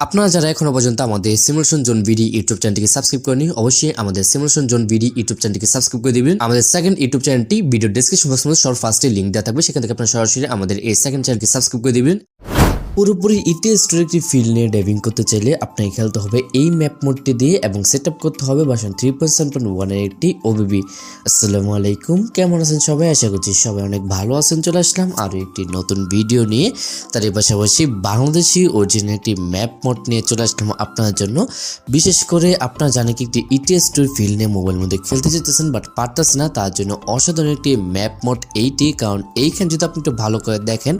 আপনারা যারা এখনো পর্যন্ত আমাদের সিমুলেশন জোন ভিডি ইউটিউব চ্যানেলটিকে সাবস্ক্রাইব করেনি, অবশ্যই আমাদের সিমুলেশন জোন ভিডি ইউটিউব চ্যানেলটিকে সাবস্ক্রাইব করে দিবেন। আমাদের সেকেন্ড ইউটিউব চ্যানেলটি ভিডিও ডেসক্রিপশন বক্সের মধ্যে সব ফার্স্টে লিংক দেওয়া থাকবে, সেখান থেকে আপনারা সরাসরি আমাদের এই সেকেন্ড চ্যানেলকে সাবস্ক্রাইব করে দিবেন। পুরোপুরি ইতিহাস স্টোরি একটি ফিল্ড নিয়ে ডাইভিং করতে চাইলে আপনাকে খেলতে হবে এই ম্যাপ মোডটি দিয়ে এবং সেট আপ করতে হবে ভার্সন 3.7.1 এর একটি ওবিবি। আসসালামু আলাইকুম, কেমন আছেন সবাই? আশা করছি সবাই অনেক ভালো আছেন। চলে আসলাম আরও একটি নতুন ভিডিও নিয়ে, তার পাশাপাশি বাংলাদেশি অরিজিনাল একটি ম্যাপ মোড নিয়ে চলে আসলাম আপনাদের জন্য। বিশেষ করে আপনারা জানেন কি একটি ইতিহাস স্টোরি ফিল্ড নিয়ে মোবাইল মধ্যে খেলতে চাইতেছেন বাট পারতেছেন না, তার জন্য অসাধারণ একটি ম্যাপ মোড এইটি। কারণ এইখানে যদি আপনি একটু ভালো করে দেখেন,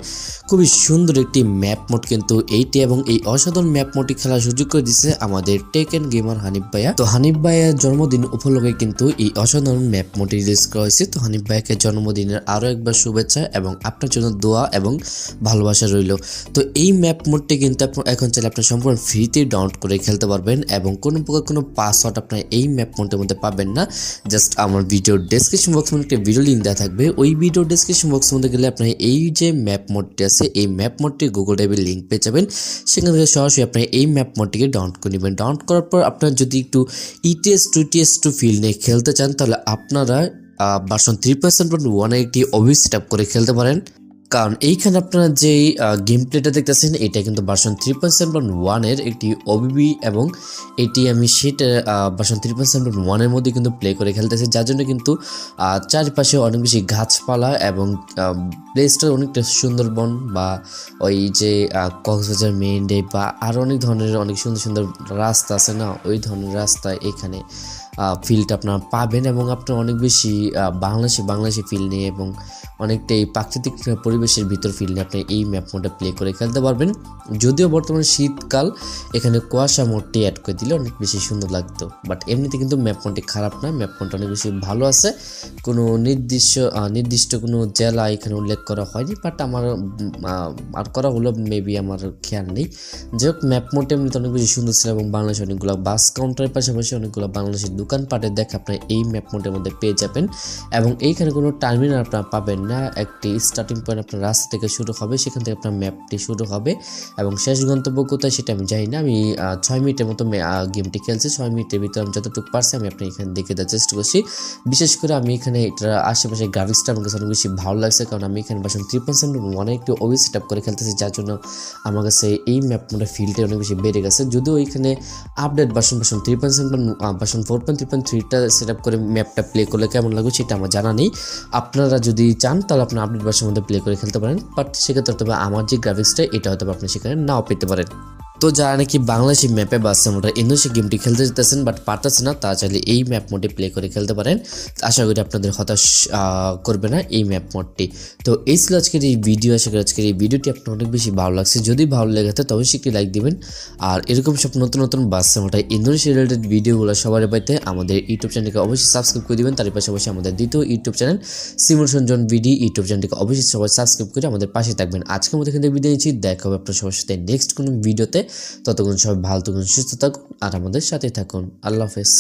খুবই সুন্দর একটি ম্যাপ মোড কিন্তু এইটি, এবং এই অসাধারণ ম্যাপ মোডটি খেলার সুযোগ করে দিচ্ছে আমাদের টেক এন্ড গেমার হানিফ ভাইয়া। তো হানিফ ভাইয়ার জন্মদিন উপলক্ষে কিন্তু এই অসাধারণ ম্যাপ মোডটি রিলিজ করা হয়েছে। তো হানিফ ভাইয়াকে জন্মদিনের আরো একবার শুভেচ্ছা এবং আপনার জন্য দোয়া এবং ভালোবাসা রইল। তো এই ম্যাপ মোডটি কিন্তু এখন চাইলে আপনি সম্পূর্ণ ফ্রিতে ডাউনলোড করে খেলতে পারবেন এবং কোনো প্রকার কোনো পাসওয়ার্ড আপনার এই ম্যাপ মোডের মধ্যে পাবেন না। জাস্ট আমার ভিডিও ডেসক্রিপশন বক্সের মধ্যে একটা ভিডিও লিঙ্ক দেওয়া থাকবে, ওই ভিডিও ডেসক্রিপশন বক্সের মধ্যে গেলে আপনার এই যে ম্যাপ মোডটি আছে এই ম্যাপ মোডটি গুগল ড্রাইভের লিঙ্ক পেয়ে যাবেন। সেখান থেকে সরাসরি আপনি এই ম্যাপ মোডটিকে ডাউনলোড করে নেবেন। ডাউনলোড করার পর আপনার যদি একটু ইটিএস2 ফিল্ড নিয়ে খেলতে চান, তাহলে আপনারা ভার্সন 3.1 এর একটি ওবিবি সেট আপ করে খেলতে পারেন। কারণ এইখানে আপনারা যে গেম প্লেটা দেখতেছেন এটা কিন্তু ভার্সন 3.7.1 এর একটি ওবিবি, এবং এটি আমি সেটা ভার্সন 3.7.1 এর মধ্যে কিন্তু প্লে করে খেলতেছি, যার জন্য কিন্তু চারপাশে অনেক বেশি গাছপালা এবং প্লেসটা অনেকটা সুন্দরবন বা ওই যে কক্সবাজার মেইন ডে বা আরও অনেক ধরনের অনেক সুন্দর সুন্দর রাস্তা আছে না, ওই ধরনের রাস্তা এখানে ফিল্ড আপনারা পাবেন। এবং আপনার অনেক বেশি বাংলাদেশি ফিল নিয়ে এবং অনেকটাই প্রাকৃতিক পরিবেশের ভিতর ফিল নিয়ে আপনি এই ম্যাপ মোডটা প্লে করে খেলতে পারবেন। যদিও বর্তমানে শীতকাল, এখানে কুয়াশা মোডটি অ্যাড করে দিলে অনেক বেশি সুন্দর লাগতো, বাট এমনিতে কিন্তু ম্যাপ মোডটি খারাপ না, ম্যাপ মোডটা অনেক বেশি ভালো আছে। কোনো নির্দিষ্ট কোনো জেলা এখানে উল্লেখ করা হয়নি, বাট আমার আর করা হলো মেবি, আমার খেয়াল নেই। যাই হোক, ম্যাপ মোডটা এমনিতে অনেক বেশি সুন্দর ছিল এবং বাংলাদেশে অনেকগুলো বাস কাউন্টারের পাশাপাশি অনেকগুলো বাংলাদেশের দোকানপাটের দেখা আপনার এই ম্যাপ মোডের মধ্যে পেয়ে যাবেন। এবং এইখানে কোনো টার্মিনাল আপনারা পাবেন না, একটি স্টার্টিং পয়েন্ট আপনার রাস্তা থেকে শুরু হবে, সেখান থেকে আপনার ম্যাপটি শুরু হবে এবং শেষ গন্তব্য কোথায় সেটা আমি জানি না। আমি 6 মিনিটের মতো গেমটি খেলছি, 6 মিনিটের ভিতরে আমি যতটুকু পারছি আমি আপনি এখানে দেখে দেওয়ার চেষ্টা করছি। বিশেষ করে আমি এখানে এটার আশেপাশে গ্রাফিক্সটা আমার কাছে অনেক বেশি ভালো লাগছে, কারণ আমি এখানে ভার্সন 3.7.1 একটু ওবিবি সেট আপ করে খেলতেছি, যার জন্য আমার কাছে এই ম্যাপ মোডের ফিলটা অনেক বেশি বেড়ে গেছে। যদিও এখানে আপডেট ভার্সন 4.3.3টা সেট আপ করে ম্যাপটা প্লে করলে কেমন লাগবে সেটা আমার জানা নেই। আপনারা যদি চান তাহলে আপনার আপডেট ভার্সনের মধ্যে প্লে করে খেলতে পারেন, বাট সেক্ষেত্রে তবে আমার যে গ্রাফিক্সটা এটা হয়তো আপনি সেখানে নাও পেতে পারেন। তো যারা নাকি বাংলাদেশি ম্যাপে বা সিমুলেটর ইন্দোনেশিয়া গেমটি খেলতে যেতেছেন বাট পারতেছেন না, তারা চাইলে এই ম্যাপ মোডে প্লে করে খেলতে পারেন। আশা করি আপনাদের হতাশ করবে না এই ম্যাপ মোডটি। তো এই ছিল আজকের এই ভিডিও। আশা করি আজকের এই ভিডিওটি আপনার অনেক বেশি ভালো লাগছে। যদি ভালো লেগে থাকে তবে একটি লাইক দিবেন, আর এরকম সব নতুন নতুন বাস সিমুলেটর ইন্দোনেশিয়া রিলেটেড ভিডিওগুলো সবার পাইতে আমাদের ইউটিউব চ্যানেলকে অবশ্যই সাবস্ক্রাইব করে দিবেন। তার পাশাপাশি আমাদের দ্বিতীয় ইউটিউব চ্যানেল সিমুলেশন জোন ভিডি ইউটিউব চ্যানেলকে অবশ্যই সবাই সাবস্ক্রাইব করে আমাদের পাশে থাকবেন। আজকের মধ্যে এখান থেকে বিদায় নিচ্ছি, দেখা হবে আপনার সবার সাথে নেক্সট কোনো ভিডিওতে। ততক্ষণ সবাই ভালো থাকুন, সুস্থ থাকুন আর আমাদের সাথে থাকুন। আল্লাহ হাফেজ।